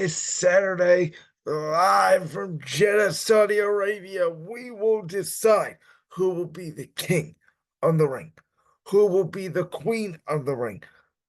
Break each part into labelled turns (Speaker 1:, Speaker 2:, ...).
Speaker 1: It's Saturday, live from Jeddah, Saudi Arabia. We will decide who will be the king of the ring, who will be the queen of the ring.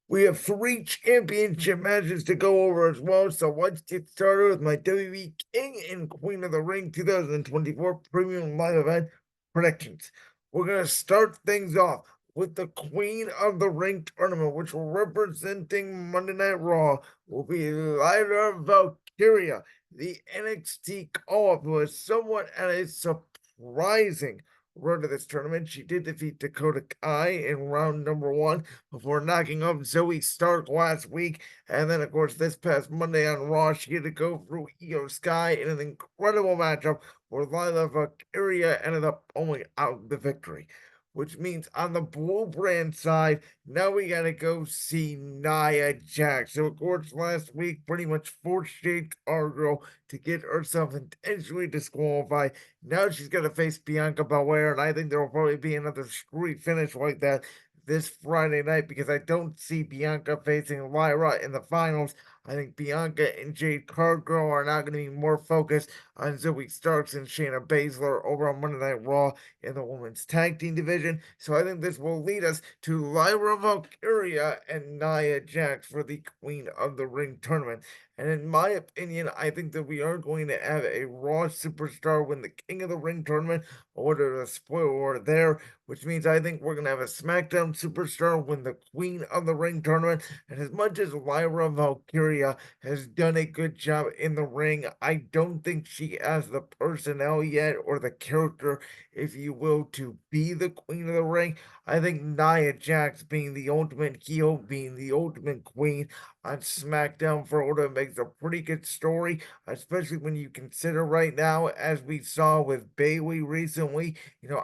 Speaker 1: We have three championship matches to go over as well. So let's get started with my WWE King and Queen of the Ring 2024 Premium Live Event predictions. We're going to start things off with the Queen of the Ring tournament, which will representing Monday Night Raw will be Lyra Valkyria, the NXT call-up, who is somewhat at a surprising run to this tournament. She did defeat Dakota Kai in round number one before knocking off Zoe Stark last week. And then, of course, this past Monday on Raw, she had to go through Io Sky in an incredible matchup where Lyra Valkyria ended up pulling out the victory. Which means on the Blue brand side, now we gotta go see Nia Jax. So, of course, last week pretty much forced Jade Cargill to get herself intentionally disqualified. Now she's gonna face Bianca Belair, and I think there will probably be another street finish like that this Friday night because I don't see Bianca facing Lyra in the finals. I think Bianca and Jade Cargill are now going to be more focused on Zoe Starks and Shayna Baszler over on Monday Night Raw in the women's tag team division. So I think this will lead us to Lyra Valkyria and Nia Jax for the Queen of the Ring tournament. And in my opinion, I think that we are going to have a Raw superstar win the King of the Ring tournament. Order a spoiler there, which means I think we're going to have a SmackDown superstar win the Queen of the Ring tournament. And as much as Lyra Valkyria has done a good job in the ring, I don't think she has the personnel yet or the character, if you will, to be the Queen of the Ring. I think Nia Jax being the ultimate heel, being the ultimate queen on SmackDown for Order makes a pretty good story, especially when you consider right now, as we saw with Bayley recently,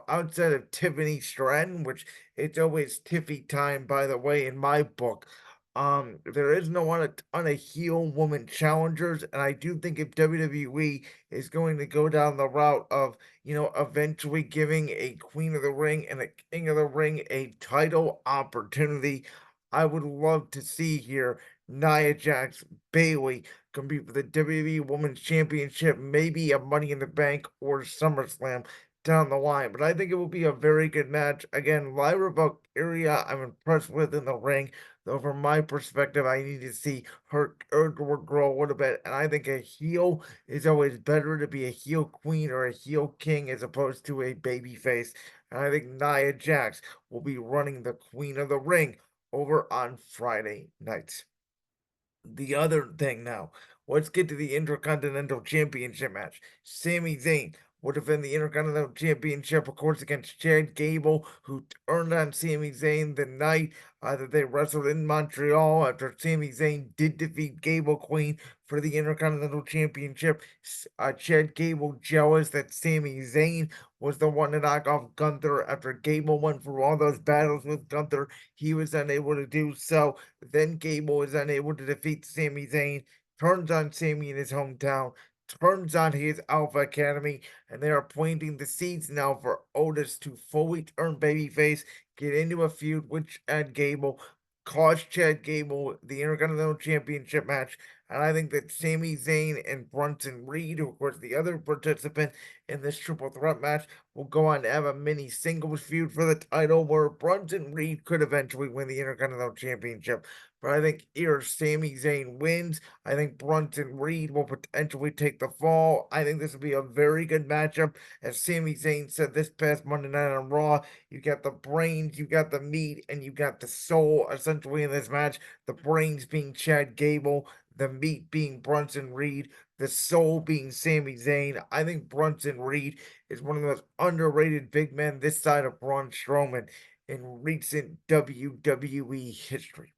Speaker 1: outside of Tiffany Stratton, which it's always Tiffy time, by the way, in my book. There is no one on a heel woman challengers, and I do think if WWE is going to go down the route of, eventually giving a Queen of the Ring and a King of the Ring a title opportunity, I would love to see here Nia Jax, Bayley compete for the WWE Women's Championship, maybe a Money in the Bank or SummerSlam down the line. But I think it will be a very good match. Again, Lyra Valkyria, I'm impressed with in the ring. Though from my perspective, I need to see her character grow a little bit. And I think a heel is always better to be a heel queen or a heel king as opposed to a baby face. And I think Nia Jax will be running the Queen of the Ring over on Friday nights. The other thing now, let's get to the Intercontinental Championship match. Sami Zayn will defend the Intercontinental Championship, of course, against Chad Gable, who turned on Sami Zayn the night that they wrestled in Montreal after Sami Zayn did defeat Gable Queen for the Intercontinental Championship. Chad Gable jealous that Sami Zayn was the one to knock off Gunther after Gable went through all those battles with Gunther. He was unable to do so. Then Gable is unable to defeat Sami Zayn, turns on Sami in his hometown, turns on his Alpha Academy, and they are planting the seeds now for Otis to fully turn babyface, get into a feud with Chad Gable, cost Chad Gable the Intercontinental Championship match. And I think that Sami Zayn and Bronson Reed, who of course the other participant in this triple threat match, will go on to have a mini singles feud for the title where Bronson Reed could eventually win the Intercontinental Championship. But I think here Sami Zayn wins. I think Bronson Reed will potentially take the fall. I think this will be a very good matchup. As Sami Zayn said this past Monday night on Raw, you got the brains, you got the meat, and you got the soul essentially in this match. The brains being Chad Gable, the meat being Bronson Reed, the soul being Sami Zayn. I think Bronson Reed is one of the most underrated big men this side of Braun Strowman in recent WWE history.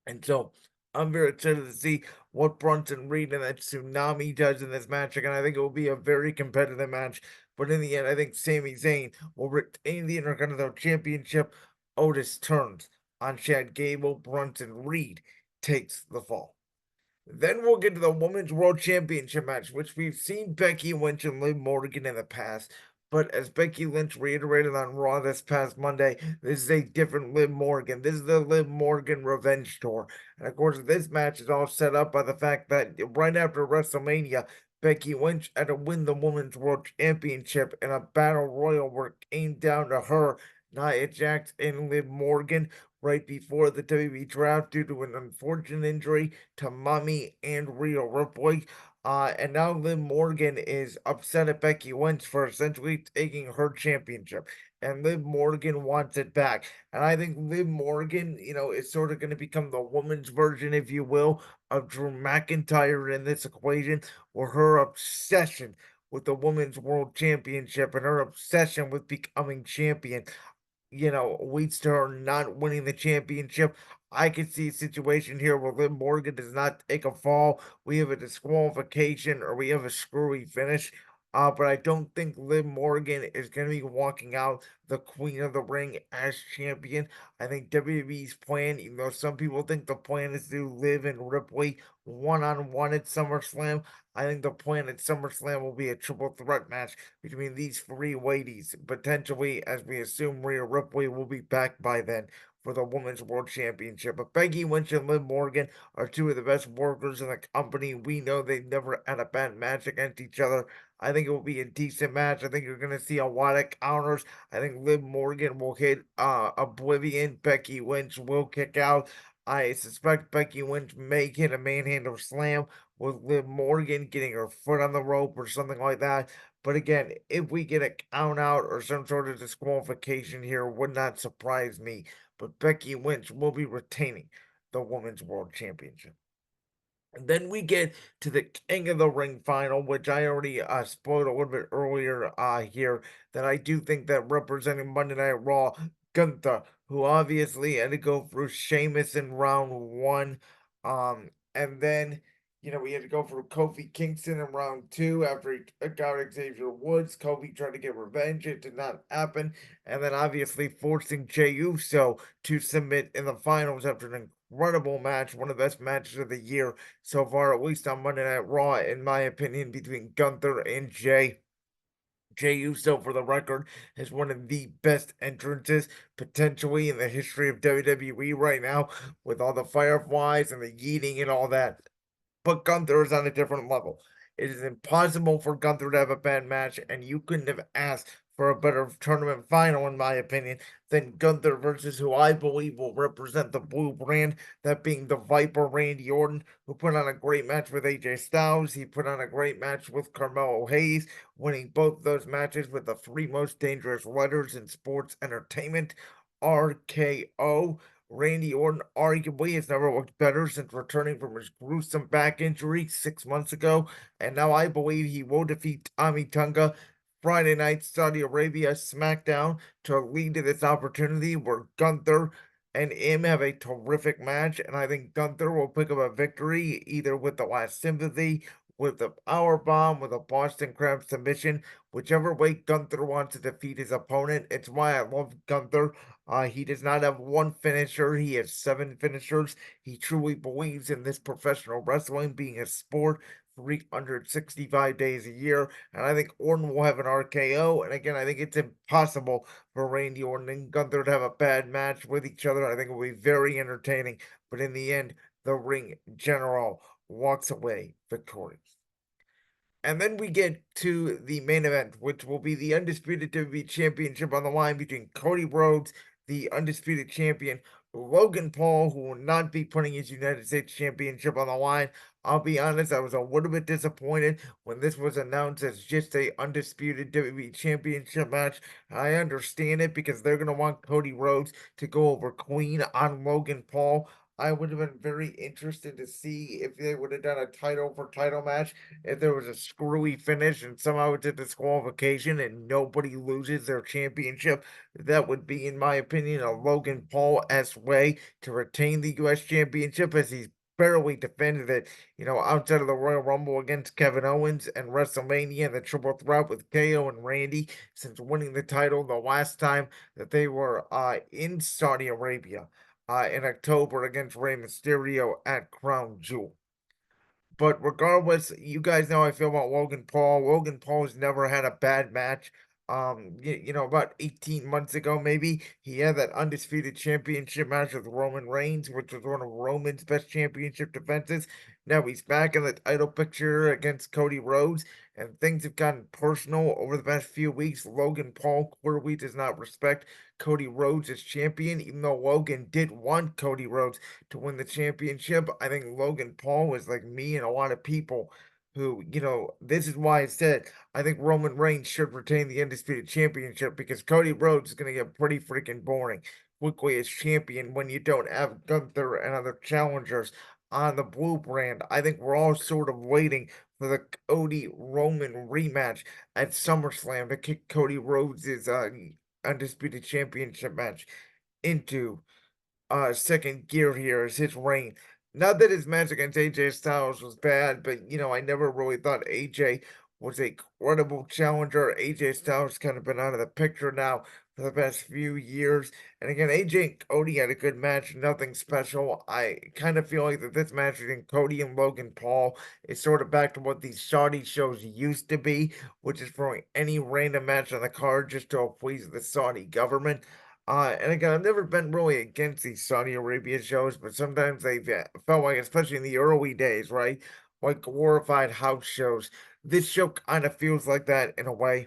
Speaker 1: And so I'm very excited to see what Bronson Reed and that tsunami does in this match. Again, I think it will be a very competitive match. But in the end, I think Sami Zayn will retain the Intercontinental Championship. Otis turns on Chad Gable. Bronson Reed takes the fall. Then we'll get to the Women's World Championship match, which we've seen Becky Lynch and Liv Morgan in the past. But as Becky Lynch reiterated on Raw this past Monday, this is a different Liv Morgan. This is the Liv Morgan revenge tour. And of course, this match is all set up by the fact that right after WrestleMania, Becky Lynch had to win the Women's World Championship in a battle royal where it came down to her, Nia Jax, and Liv Morgan right before the WWE draft due to an unfortunate injury to Mommy and Rhea Ripley. And now Liv Morgan is upset at Becky Lynch for essentially taking her championship. And Liv Morgan wants it back. And I think Liv Morgan, is sort of going to become the woman's version, if you will, of Drew McIntyre in this equation, or her obsession with the Women's World Championship and her obsession with becoming champion leads to her not winning the championship. I could see a situation here where Liv Morgan does not take a fall. We have a disqualification or we have a screwy finish. But I don't think Liv Morgan is going to be walking out the Queen of the Ring as champion. I think WWE's plan, even though some people think the plan is to Liv and Ripley one-on-one at SummerSlam, I think the plan at SummerSlam will be a triple threat match between these three ladies. Potentially, as we assume Rhea Ripley will be back by then for the Women's World Championship. But Becky Lynch and Liv Morgan are two of the best workers in the company. We know they've never had a bad match against each other. I think it will be a decent match. I think you're going to see a lot of counters. I think Liv Morgan will hit Oblivion. Becky Lynch will kick out. I suspect Becky Lynch may hit a manhandle slam with Liv Morgan getting her foot on the rope or something like that. But again, if we get a count out or some sort of disqualification here, would not surprise me. But Becky Lynch will be retaining the Women's World Championship. And then we get to the King of the Ring final, which I already spoiled a little bit earlier here, that I do think that representing Monday Night Raw, Gunther, who obviously had to go through Sheamus in round one. And then, we had to go through Kofi Kingston in round two after he took out Xavier Woods. Kofi tried to get revenge. It did not happen. And then obviously forcing Jey Uso to submit in the finals after an incredible match, one of the best matches of the year so far, at least on Monday Night Raw, in my opinion, between Gunther and Jey. Jey Uso, for the record, is one of the best entrances potentially in the history of WWE right now, with all the fireflies and the yeeting and all that. But Gunther is on a different level. It is impossible for Gunther to have a bad match, and you couldn't have asked for a better tournament final, in my opinion, than Gunther versus who I believe will represent the blue brand, that being the Viper Randy Orton, who put on a great match with AJ Styles. He put on a great match with Carmelo Hayes, winning both those matches with the three most dangerous letters in sports entertainment, RKO. Randy Orton arguably has never looked better since returning from his gruesome back injury 6 months ago, and now I believe he will defeat Tommy Tunga Friday night Saudi Arabia SmackDown to lead to this opportunity where Gunther and him have a terrific match, and I think Gunther will pick up a victory either with the last sympathy, with the power bomb, with a Boston Crab submission, whichever way Gunther wants to defeat his opponent. It's why I love Gunther. He does not have one finisher, he has seven finishers. He truly believes in this professional wrestling being a sport 365 days a year. And I think Orton will have an RKO. And again, I think it's impossible for Randy Orton and Gunther to have a bad match with each other. I think it will be very entertaining. But in the end, the ring general walks away victorious. And then we get to the main event, which will be the Undisputed WWE Championship on the line between Cody Rhodes, the Undisputed Champion, Logan Paul, who will not be putting his United States Championship on the line. I'll be honest, I was a little bit disappointed when this was announced as just a Undisputed WWE Championship match. I understand it because they're going to want Cody Rhodes to go over clean on Logan Paul. I would have been very interested to see if they would have done a title for title match, if there was a screwy finish and somehow it's a disqualification and nobody loses their championship. That would be, in my opinion, a Logan Paul-esque way to retain the U.S. Championship, as he's barely defended it, outside of the Royal Rumble against Kevin Owens and WrestleMania and the Triple Threat with KO and Randy since winning the title the last time that they were in Saudi Arabia in October against Rey Mysterio at Crown Jewel. But regardless, you guys know how I feel about Logan Paul. Logan Paul has never had a bad match About 18 months ago, maybe he had that undisputed championship match with Roman Reigns, which was one of Roman's best championship defenses. Now he's back in the title picture against Cody Rhodes, and things have gotten personal over the past few weeks. Logan Paul clearly does not respect Cody Rhodes as champion, even though Logan did want Cody Rhodes to win the championship. I think Logan Paul was like me and a lot of people who, this is why I said I think Roman Reigns should retain the Undisputed Championship because Cody Rhodes is going to get pretty freaking boring quickly as champion when you don't have Gunther and other challengers on the blue brand. I think we're all sort of waiting for the Cody Roman rematch at SummerSlam to kick Cody Rhodes' Undisputed Championship match into second gear here is his reign. Not that his match against AJ Styles was bad, but I never really thought AJ was a credible challenger. AJ Styles kind of been out of the picture now for the past few years. And again, AJ and Cody had a good match, nothing special. I kind of feel like that this match between Cody and Logan Paul is sort of back to what these Saudi shows used to be, which is throwing any random match on the card just to appease the Saudi government. And again, I've never been really against these Saudi Arabia shows, but sometimes they've felt like, especially in the early days, right? Like glorified house shows. This show kind of feels like that in a way.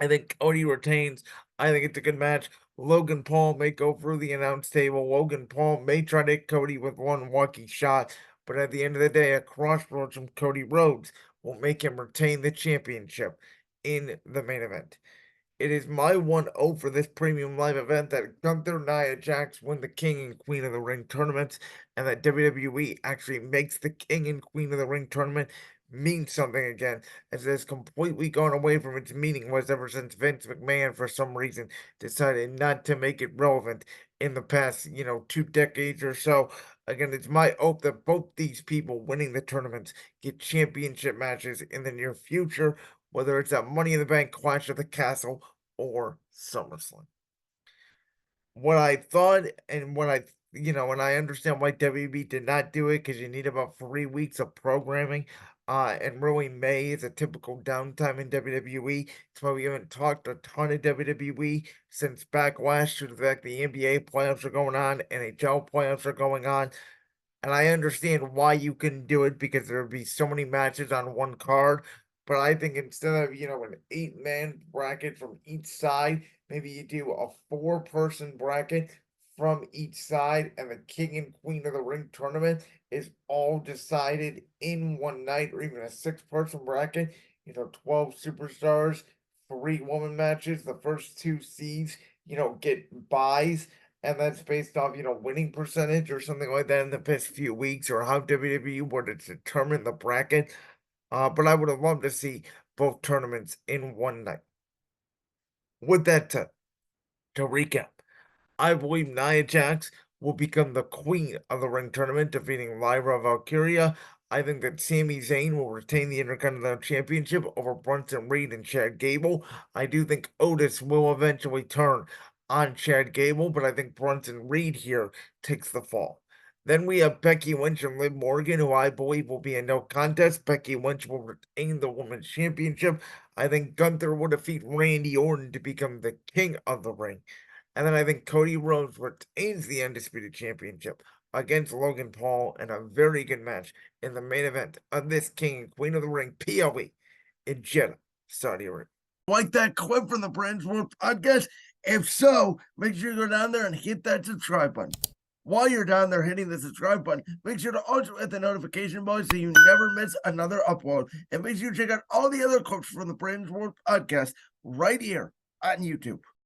Speaker 1: I think Cody retains. I think it's a good match. Logan Paul may go through the announce table. Logan Paul may try to hit Cody with one lucky shot, but at the end of the day, a crossroads from Cody Rhodes will make him retain the championship in the main event. It is my 1-0 for this premium live event that Gunther, Nia Jax win the King and Queen of the Ring tournaments, and that WWE actually makes the King and Queen of the Ring tournament mean something again, as it has completely gone away from its meaningless ever since Vince McMahon, for some reason, decided not to make it relevant in the past, 2 decades or so. Again, it's my hope that both these people winning the tournaments get championship matches in the near future, whether it's at Money in the Bank, Clash of the Castle, or SummerSlam. What I thought and and I understand why WB did not do it because you need about 3 weeks of programming. And really, May is a typical downtime in WWE. That's why we haven't talked a ton of WWE since Backlash to the fact the NBA playoffs are going on, NHL playoffs are going on. And I understand why you couldn't do it because there would be so many matches on one card. But I think instead of, an 8-man bracket from each side, maybe you do a 4-person bracket from each side, and the King and Queen of the Ring tournament is all decided in one night, or even a 6-person bracket, 12 superstars, 3 woman matches. The first 2 seeds, get buys, and that's based off, winning percentage or something like that in the past few weeks, or how WWE would have determined the bracket. But I would have loved to see both tournaments in one night. With that said, to recap, I believe Nia Jax will become the queen of the ring tournament, defeating Lyra Valkyria. I think that Sami Zayn will retain the Intercontinental Championship over Bronson Reed and Chad Gable. I do think Otis will eventually turn on Chad Gable, but I think Bronson Reed here takes the fall. Then we have Becky Lynch and Liv Morgan, who I believe will be a no contest. Becky Lynch will retain the Women's Championship. I think Gunther will defeat Randy Orton to become the king of the ring. And then I think Cody Rhodes retains the Undisputed Championship against Logan Paul in a very good match in the main event of this King and Queen of the Ring PLE in Jeddah, Saudi Arabia. Like that clip from the Brands World podcast? If so, make sure you go down there and hit that subscribe button. While you're down there hitting the subscribe button, make sure to also hit the notification bell so you never miss another upload. And make sure you check out all the other clips from the Brands World podcast right here on YouTube.